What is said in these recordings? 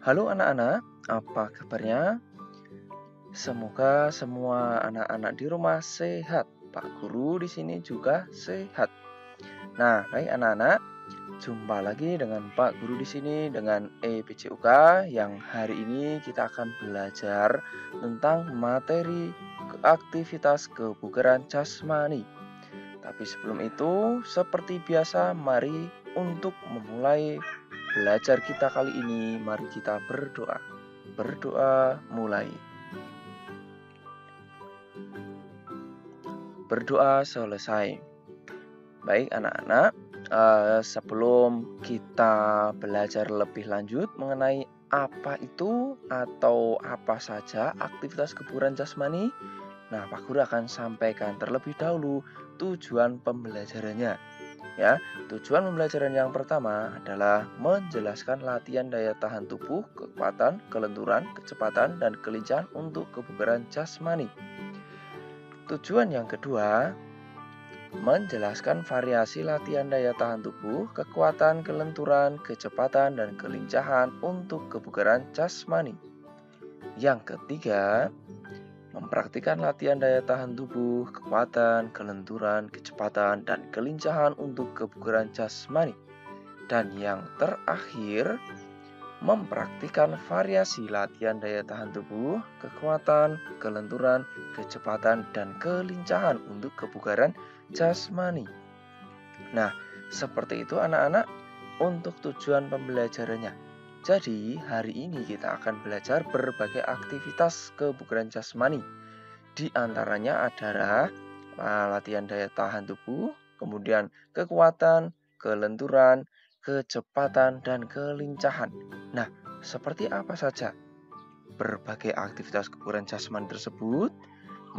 Halo anak-anak, apa kabarnya? Semoga semua anak-anak di rumah sehat. Pak Guru di sini juga sehat. Nah, baik anak-anak, jumpa lagi dengan Pak Guru di sini dengan EPCUK yang hari ini kita akan belajar tentang materi aktivitas kebugaran jasmani. Tapi sebelum itu, seperti biasa, mari untuk memulai belajar kita kali ini, mari kita berdoa. Berdoa mulai. Berdoa selesai. Baik anak-anak, sebelum kita belajar lebih lanjut mengenai apa itu atau apa saja aktivitas kebugaran jasmani, nah Pak Guru akan sampaikan terlebih dahulu tujuan pembelajarannya. Ya, tujuan pembelajaran yang pertama adalah menjelaskan latihan daya tahan tubuh, kekuatan, kelenturan, kecepatan, dan kelincahan untuk kebugaran jasmani. Tujuan yang kedua, menjelaskan variasi latihan daya tahan tubuh, kekuatan, kelenturan, kecepatan, dan kelincahan untuk kebugaran jasmani. Yang ketiga, mempraktikkan latihan daya tahan tubuh, kekuatan, kelenturan, kecepatan, dan kelincahan untuk kebugaran jasmani. Dan yang terakhir, mempraktikkan variasi latihan daya tahan tubuh, kekuatan, kelenturan, kecepatan, dan kelincahan untuk kebugaran jasmani. Nah, seperti itu anak-anak untuk tujuan pembelajarannya. Jadi, hari ini kita akan belajar berbagai aktivitas kebugaran jasmani. Di antaranya adalah latihan daya tahan tubuh, kemudian kekuatan, kelenturan, kecepatan, dan kelincahan. Nah, seperti apa saja berbagai aktivitas kebugaran jasmani tersebut?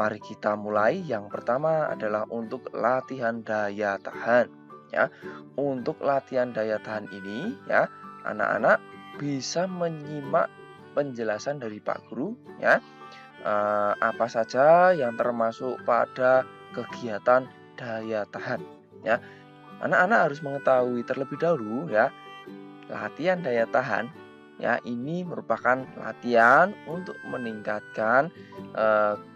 Mari kita mulai. Yang pertama adalah untuk latihan daya tahan. Ya, untuk latihan daya tahan ini, ya, anak-anak bisa menyimak penjelasan dari Pak Guru, ya. Apa saja yang termasuk pada kegiatan daya tahan, ya. Anak-anak harus mengetahui terlebih dahulu, ya, latihan daya tahan, ya, ini merupakan latihan untuk meningkatkan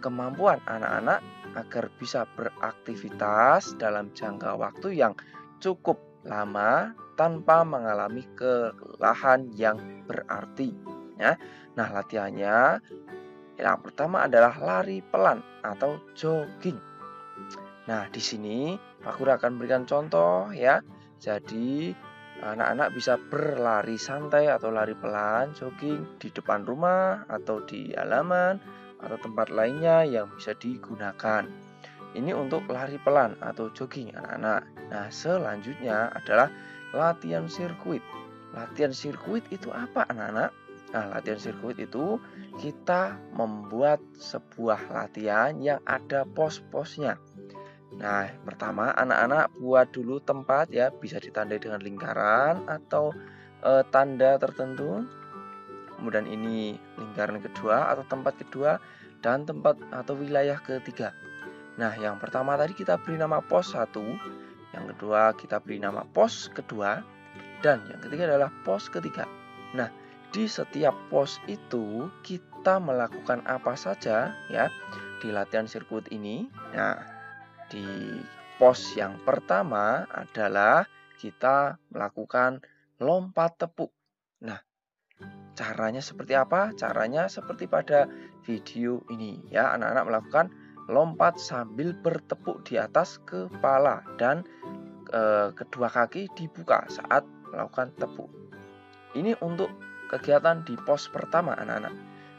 kemampuan anak-anak agar bisa beraktivitas dalam jangka waktu yang cukup lama tanpa mengalami kelelahan yang berarti, ya. Nah, latihannya yang pertama adalah lari pelan atau jogging. Nah, di sini Pak Guru akan berikan contoh, ya. Jadi, anak-anak bisa berlari santai atau lari pelan, jogging di depan rumah atau di halaman atau tempat lainnya yang bisa digunakan. Ini untuk lari pelan atau jogging anak-anak. Nah, selanjutnya adalah latihan sirkuit. Latihan sirkuit itu apa anak-anak? Nah, latihan sirkuit itu kita membuat sebuah latihan yang ada pos-posnya. Nah, pertama anak-anak buat dulu tempat, ya, bisa ditandai dengan lingkaran atau tanda tertentu. Kemudian ini lingkaran kedua atau tempat kedua dan tempat atau wilayah ketiga. Nah, yang pertama tadi kita beri nama pos 1, yang kedua kita beri nama pos kedua, dan yang ketiga adalah pos ketiga. Nah, di setiap pos itu kita melakukan apa saja, ya, di latihan sirkuit ini. Nah, di pos yang pertama adalah kita melakukan lompat tepuk. Nah, caranya seperti apa? Caranya seperti pada video ini, ya. Anak-anak melakukan lompat sambil bertepuk di atas kepala dan kedua kaki dibuka saat melakukan tepuk. Ini untuk kegiatan di pos pertama anak-anak.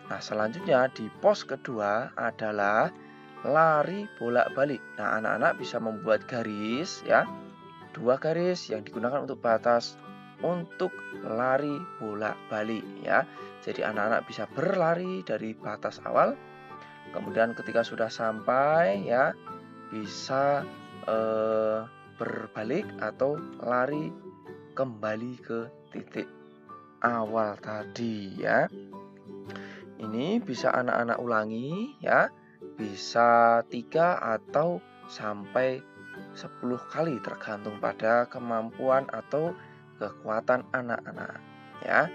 Nah, selanjutnya di pos kedua adalah lari bolak-balik. Nah, anak-anak bisa membuat garis, ya, 2 garis yang digunakan untuk batas untuk lari bolak-balik, ya. Jadi anak-anak bisa berlari dari batas awal, kemudian ketika sudah sampai, ya, bisa berbalik atau lari kembali ke titik awal tadi, ya. Ini bisa anak-anak ulangi, ya. Bisa 3 atau sampai 10 kali tergantung pada kemampuan atau kekuatan anak-anak, ya.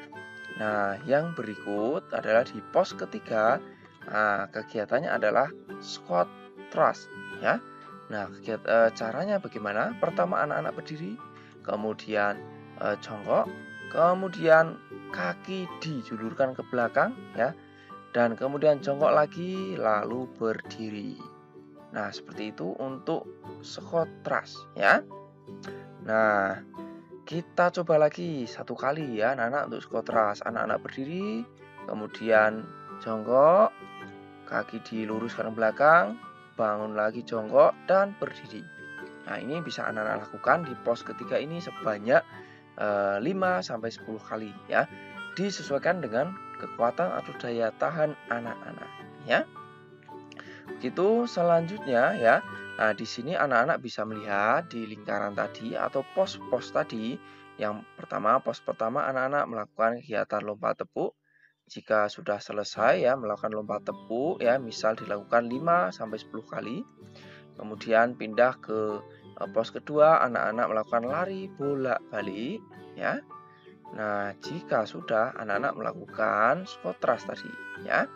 Nah, yang berikut adalah di pos ketiga. Nah, kegiatannya adalah squat thrust ya. Nah, caranya bagaimana? Pertama anak-anak berdiri, kemudian jongkok, kemudian kaki dijulurkan ke belakang ya, dan kemudian jongkok lagi lalu berdiri. Nah, seperti itu untuk squat thrust ya. Nah, kita coba lagi satu kali ya anak-anak untuk squat thrust. Anak-anak berdiri, kemudian jongkok, kaki diluruskan ke belakang, bangun lagi jongkok dan berdiri. Nah, ini bisa anak-anak lakukan di pos ketiga ini sebanyak 5-10 kali ya. Disesuaikan dengan kekuatan atau daya tahan anak-anak ya. Begitu selanjutnya ya. Nah, di sini anak-anak bisa melihat di lingkaran tadi atau pos-pos tadi. Yang pertama, pos pertama anak-anak melakukan kegiatan lompat tepuk. Jika sudah selesai ya melakukan lompat tepuk ya, misal dilakukan 5-10 kali. Kemudian pindah ke pos kedua, anak-anak melakukan lari bolak-balik ya. Nah, jika sudah anak-anak melakukan squat thrust tadi ya.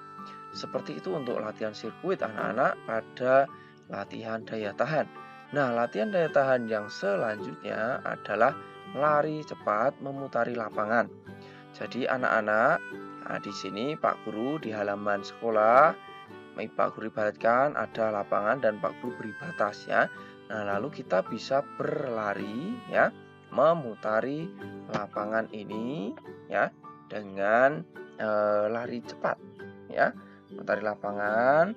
Seperti itu untuk latihan sirkuit anak-anak pada latihan daya tahan. Nah, latihan daya tahan yang selanjutnya adalah lari cepat memutari lapangan. Jadi anak-anak, nah di sini Pak Guru di halaman sekolah, Pak Guru ibaratkan ada lapangan dan Pak Guru beri batas ya. Nah, lalu kita bisa berlari ya, memutari lapangan ini ya dengan lari cepat ya. Memutari lapangan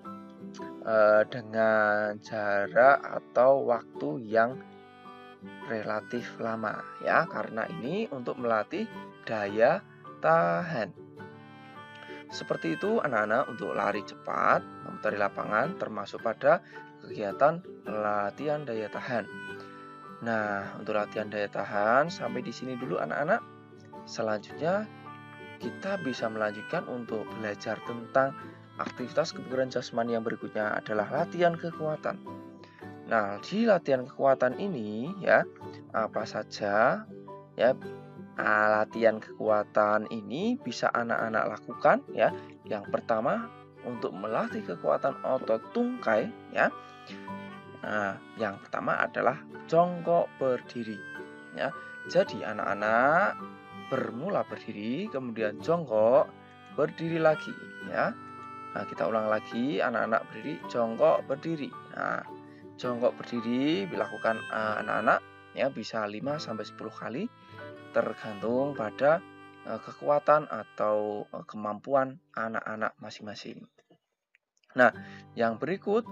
dengan jarak atau waktu yang relatif lama ya, karena ini untuk melatih daya tahan. Seperti itu anak-anak untuk lari cepat, memutari lapangan termasuk pada kegiatan latihan daya tahan. Nah, untuk latihan daya tahan sampai di sini dulu anak-anak. Selanjutnya kita bisa melanjutkan untuk belajar tentang aktivitas kebugaran jasmani yang berikutnya adalah latihan kekuatan. Nah, di latihan kekuatan ini ya, apa saja ya latihan kekuatan ini bisa anak-anak lakukan ya. Yang pertama untuk melatih kekuatan otot tungkai ya. Nah, yang pertama adalah jongkok berdiri ya. Jadi anak-anak bermula berdiri, kemudian jongkok, berdiri lagi ya. Nah, kita ulang lagi, anak-anak berdiri, jongkok, berdiri. Nah, jongkok berdiri dilakukan anak-anak ya bisa 5-10 kali tergantung pada kekuatan atau kemampuan anak-anak masing-masing. Nah, yang berikut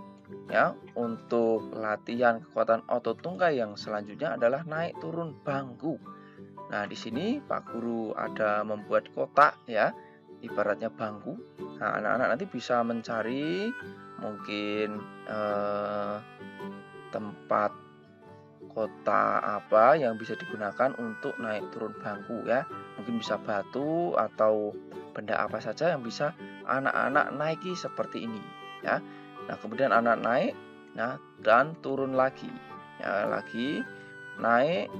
ya untuk latihan kekuatan otot tungkai yang selanjutnya adalah naik turun bangku. Nah, di sini Pak Guru ada membuat kotak ya, ibaratnya bangku. Nah, anak-anak nanti bisa mencari mungkin tempat kota apa yang bisa digunakan untuk naik turun bangku ya. Mungkin bisa batu atau benda apa saja yang bisa anak-anak naiki seperti ini ya. Nah, kemudian anak naik nah dan turun lagi. Ya, lagi naik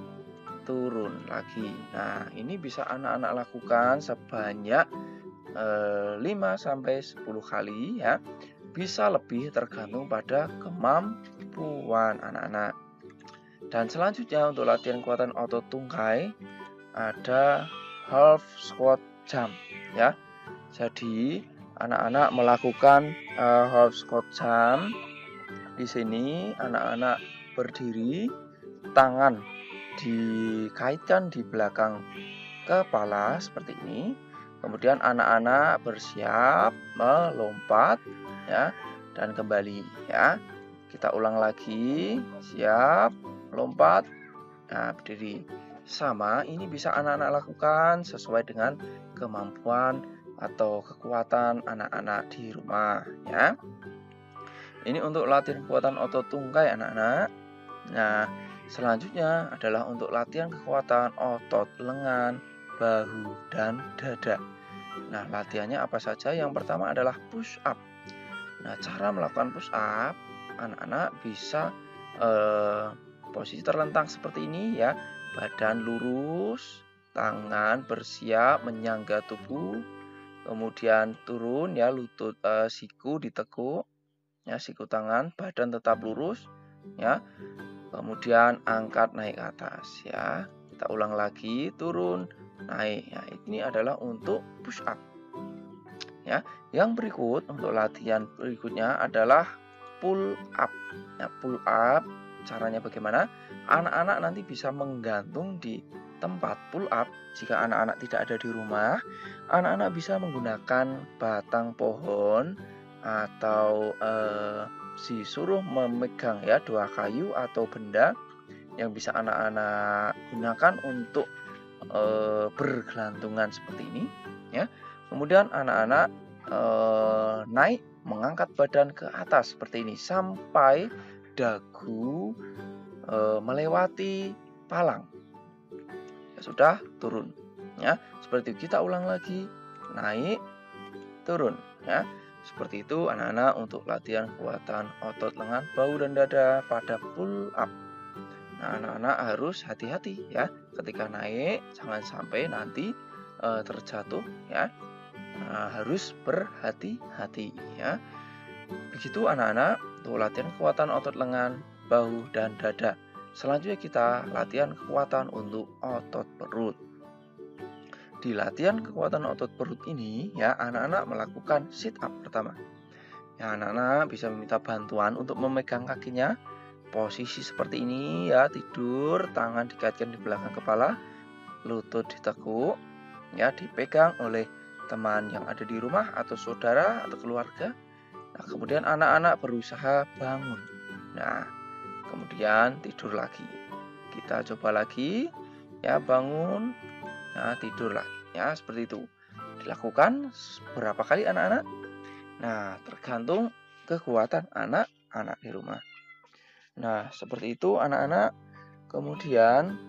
turun lagi. Nah, ini bisa anak-anak lakukan sebanyak 5-10 kali ya. Bisa lebih tergantung pada kemampuan anak-anak. Dan selanjutnya untuk latihan kekuatan otot tungkai ada half squat jump ya. Jadi anak-anak melakukan half squat jump. Di sini anak-anak berdiri, tangan dikaitkan di belakang kepala seperti ini. Kemudian anak-anak bersiap melompat ya dan kembali ya. Kita ulang lagi, siap, lompat, nah berdiri. Sama, ini bisa anak-anak lakukan sesuai dengan kemampuan atau kekuatan anak-anak di rumah ya. Ini untuk latihan kekuatan otot tungkai anak-anak. Nah, selanjutnya adalah untuk latihan kekuatan otot lengan, bahu, dan dada. Nah, latihannya apa saja? Yang pertama adalah push up. Nah, cara melakukan push up, anak-anak bisa posisi terlentang seperti ini ya, badan lurus, tangan bersiap menyangga tubuh, kemudian turun ya, lutut, siku ditekuk, ya, siku tangan, badan tetap lurus, ya. Kemudian angkat naik ke atas, ya. Kita ulang lagi, turun, naik. Ya, ini adalah untuk push up. Ya, yang berikut untuk latihan berikutnya adalah pull up. Ya, pull up caranya bagaimana? Anak-anak nanti bisa menggantung di tempat pull up. Jika anak-anak tidak ada di rumah, anak-anak bisa menggunakan batang pohon atau disuruh memegang ya 2 kayu atau benda yang bisa anak-anak gunakan untuk bergelantungan seperti ini, ya. Kemudian anak-anak naik mengangkat badan ke atas seperti ini sampai dagu melewati palang. Ya sudah, turun. Ya, seperti itu. Kita ulang lagi, naik, turun. Ya, seperti itu anak-anak untuk latihan kekuatan otot lengan, bahu dan dada pada pull up. Nah, anak-anak harus hati-hati ya ketika naik, jangan sampai nanti terjatuh ya. Nah, harus berhati-hati ya. Begitu anak-anak untuk latihan kekuatan otot lengan, bahu dan dada. Selanjutnya kita latihan kekuatan untuk otot perut. Di latihan kekuatan otot perut ini ya, anak-anak melakukan sit up pertama. Ya, anak-anak bisa meminta bantuan untuk memegang kakinya. Posisi seperti ini ya, tidur, tangan dikaitkan di belakang kepala, lutut ditekuk, ya, dipegang oleh teman yang ada di rumah atau saudara atau keluarga. Nah, kemudian anak-anak berusaha bangun. Nah, kemudian tidur lagi. Kita coba lagi, ya, bangun, nah, tidur lagi, ya, seperti itu. Dilakukan berapa kali anak-anak? Nah, tergantung kekuatan anak-anak di rumah. Nah, seperti itu anak-anak. Kemudian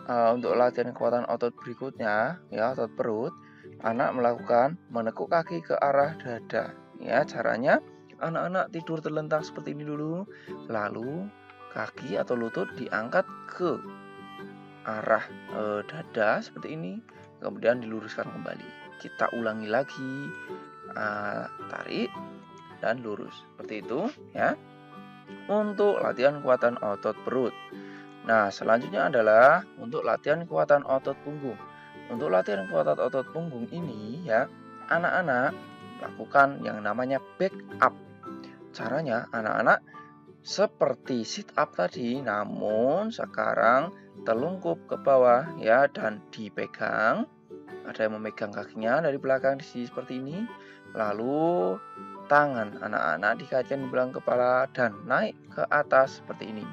untuk latihan kekuatan otot berikutnya, ya, otot perut, anak melakukan menekuk kaki ke arah dada. Ya, caranya anak-anak tidur terlentang seperti ini dulu, lalu kaki atau lutut diangkat ke arah dada seperti ini, kemudian diluruskan kembali. Kita ulangi lagi, tarik dan lurus seperti itu, ya. Untuk latihan kekuatan otot perut. Nah, selanjutnya adalah untuk latihan kekuatan otot punggung. Untuk latihan kekuatan otot punggung ini ya, anak-anak lakukan yang namanya back up. Caranya anak-anak seperti sit up tadi, namun sekarang telungkup ke bawah ya dan dipegang. Ada yang memegang kakinya dari belakang di sini seperti ini. Lalu tangan anak-anak dikaitkan di belakang kepala dan naik ke atas seperti ini.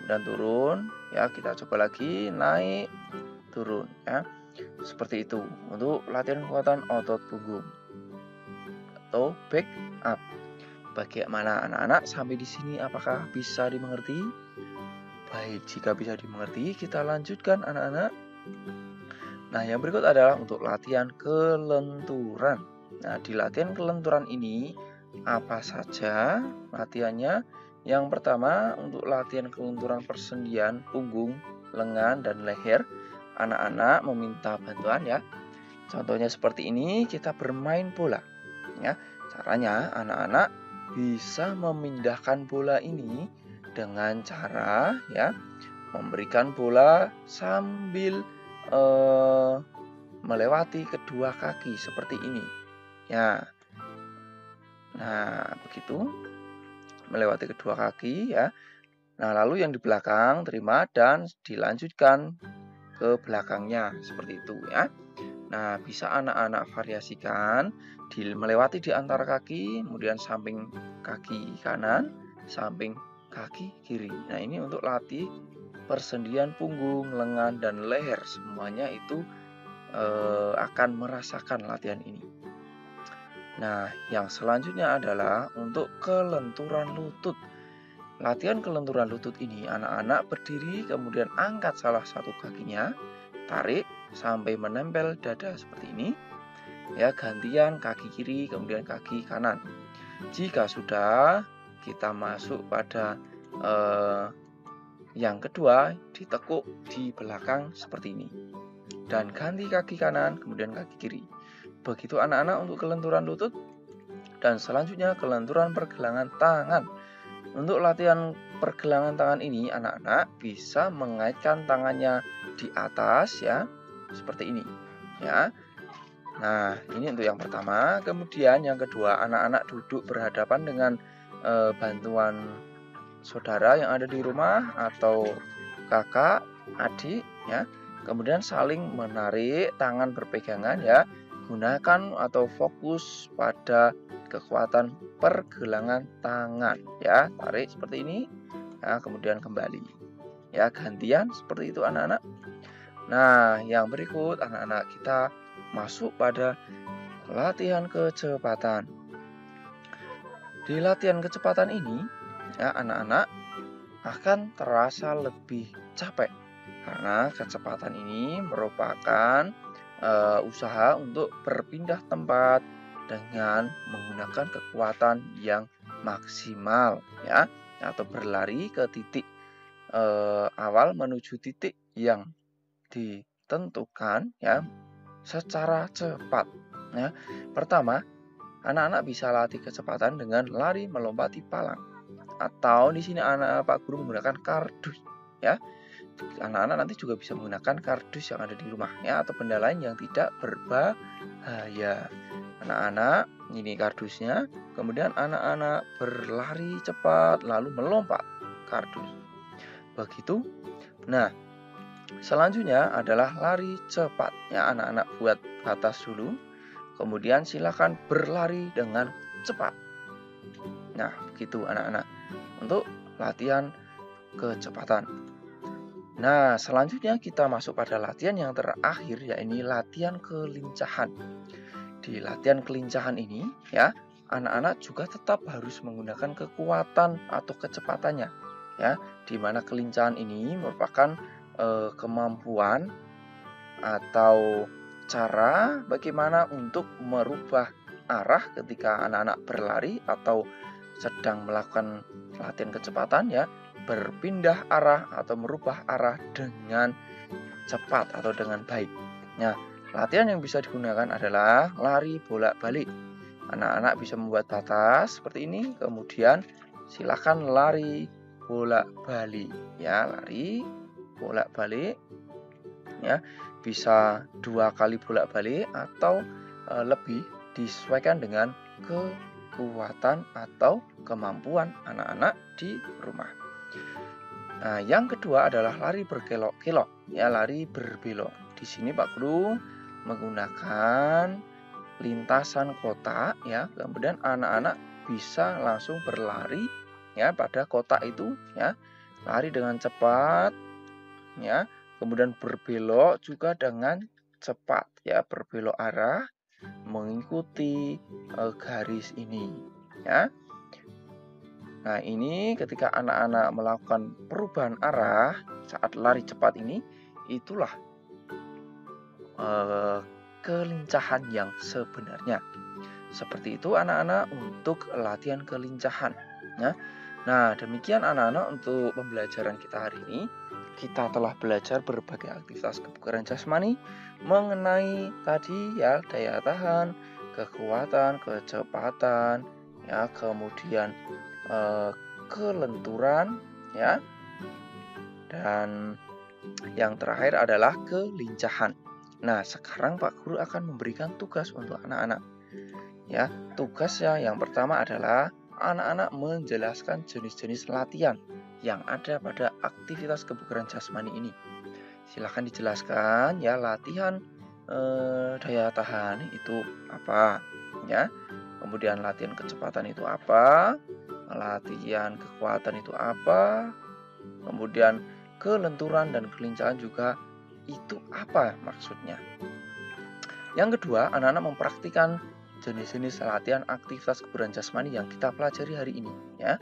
Dan turun, ya, kita coba lagi, naik, turun, ya. Seperti itu untuk latihan kekuatan otot punggung atau back up. Bagaimana anak-anak sampai di sini, apakah bisa dimengerti? Baik, jika bisa dimengerti, kita lanjutkan anak-anak. Nah, yang berikut adalah untuk latihan kelenturan. Nah, di latihan kelenturan ini apa saja latihannya? Yang pertama, untuk latihan kelenturan persendian punggung, lengan, dan leher, anak-anak meminta bantuan ya. Contohnya seperti ini, kita bermain bola. Ya, caranya anak-anak bisa memindahkan bola ini dengan cara ya memberikan bola sambil melewati kedua kaki seperti ini. Ya. Nah, begitu. Melewati kedua kaki ya. Nah, lalu yang di belakang terima dan dilanjutkan ke belakangnya seperti itu ya. Nah, bisa anak-anak variasikan melewati di antara kaki, kemudian samping kaki kanan, samping kaki kiri. Nah, ini untuk latih persendian punggung, lengan, dan leher. Semuanya itu akan merasakan latihan ini. Nah, yang selanjutnya adalah untuk kelenturan lutut. Latihan kelenturan lutut ini anak-anak berdiri kemudian angkat salah satu kakinya, tarik sampai menempel dada seperti ini. Ya, gantian kaki kiri kemudian kaki kanan. Jika sudah, kita masuk pada yang kedua, ditekuk di belakang seperti ini. dan ganti kaki kanan, kemudian kaki kiri. Begitu anak-anak untuk kelenturan lutut, dan selanjutnya kelenturan pergelangan tangan. Untuk latihan pergelangan tangan ini, anak-anak bisa mengaitkan tangannya di atas ya, seperti ini ya. Nah, ini untuk yang pertama. Kemudian yang kedua, anak-anak duduk berhadapan dengan bantuan saudara yang ada di rumah atau kakak, adik ya. Kemudian saling menarik tangan berpegangan ya. Gunakan atau fokus pada kekuatan pergelangan tangan ya. Tarik seperti ini ya, kemudian kembali. Ya, gantian seperti itu anak-anak. Nah, yang berikut anak-anak kita masuk pada latihan kecepatan. Di latihan kecepatan ini, ya anak-anak akan terasa lebih capek karena kecepatan ini merupakan usaha untuk berpindah tempat dengan menggunakan kekuatan yang maksimal ya, atau berlari ke titik awal menuju titik yang ditentukan ya secara cepat. Ya. Pertama, anak-anak bisa latih kecepatan dengan lari melompati palang. Atau di sini Pak Guru menggunakan kardus ya. Anak-anak nanti juga bisa menggunakan kardus yang ada di rumah ya, atau benda lain yang tidak berbahaya. Anak-anak, ini kardusnya. Kemudian anak-anak berlari cepat lalu melompat kardus. Begitu. Nah, selanjutnya adalah lari cepat. Ya, anak-anak buat batas dulu. Kemudian silakan berlari dengan cepat. Nah, begitu anak-anak untuk latihan kecepatan. Nah, selanjutnya kita masuk pada latihan yang terakhir, yaitu latihan kelincahan. Di latihan kelincahan ini, ya, anak-anak juga tetap harus menggunakan kekuatan atau kecepatannya, ya, di mana kelincahan ini merupakan kemampuan atau cara bagaimana untuk merubah arah ketika anak-anak berlari atau sedang melakukan latihan kecepatan ya, berpindah arah atau merubah arah dengan cepat atau dengan baik. Nah, latihan yang bisa digunakan adalah lari bolak-balik. Anak-anak bisa membuat batas seperti ini, kemudian silakan lari bolak-balik ya, lari bolak-balik ya, bisa 2 kali bolak-balik atau lebih, disesuaikan dengan kekuatan atau kemampuan anak-anak di rumah. Nah, yang kedua adalah lari berkelok-kelok ya, lari berbelok. Di sini Pak Guru menggunakan lintasan kotak ya, kemudian anak-anak bisa langsung berlari ya pada kotak itu ya, lari dengan cepat ya, kemudian berbelok juga dengan cepat ya, berbelok arah mengikuti garis ini ya. Nah, ini ketika anak-anak melakukan perubahan arah saat lari cepat ini, itulah kelincahan yang sebenarnya. Seperti itu anak-anak untuk latihan kelincahan ya. Nah, demikian anak-anak untuk pembelajaran kita hari ini. Kita telah belajar berbagai aktivitas kebugaran jasmani mengenai tadi ya, daya tahan, kekuatan, kecepatan ya, kemudian kelenturan ya, dan yang terakhir adalah kelincahan. Nah, sekarang Pak Guru akan memberikan tugas untuk anak-anak ya. Tugasnya yang pertama adalah anak-anak menjelaskan jenis-jenis latihan yang ada pada aktivitas kebugaran jasmani ini. Silakan dijelaskan ya, latihan daya tahan itu apa ya, kemudian latihan kecepatan itu apa, latihan kekuatan itu apa, kemudian kelenturan dan kelincahan juga itu apa maksudnya. Yang kedua, anak-anak mempraktikkan jenis-jenis latihan aktivitas kebugaran jasmani yang kita pelajari hari ini ya.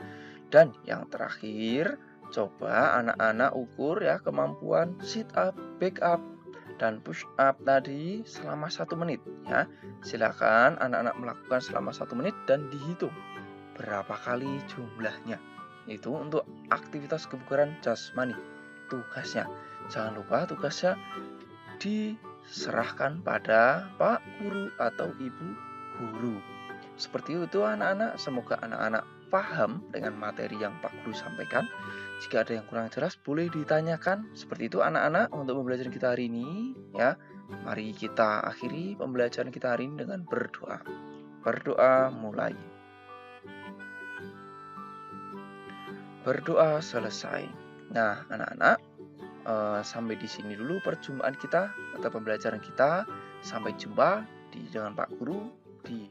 Dan yang terakhir, coba anak-anak ukur ya kemampuan sit up, back up, dan push up tadi selama 1 menit ya. Silakan anak-anak melakukan selama 1 menit dan dihitung berapa kali jumlahnya. Itu untuk aktivitas kebugaran jasmani tugasnya. Jangan lupa tugasnya serahkan pada Pak Guru atau Ibu Guru. Seperti itu anak-anak, semoga anak-anak paham dengan materi yang Pak Guru sampaikan. Jika ada yang kurang jelas boleh ditanyakan. Seperti itu anak-anak untuk pembelajaran kita hari ini ya. Mari kita akhiri pembelajaran kita hari ini dengan berdoa. Berdoa mulai. Berdoa selesai. Nah, anak-anak, sampai di sini dulu perjumpaan kita atau pembelajaran kita. Sampai jumpa dengan Pak Guru di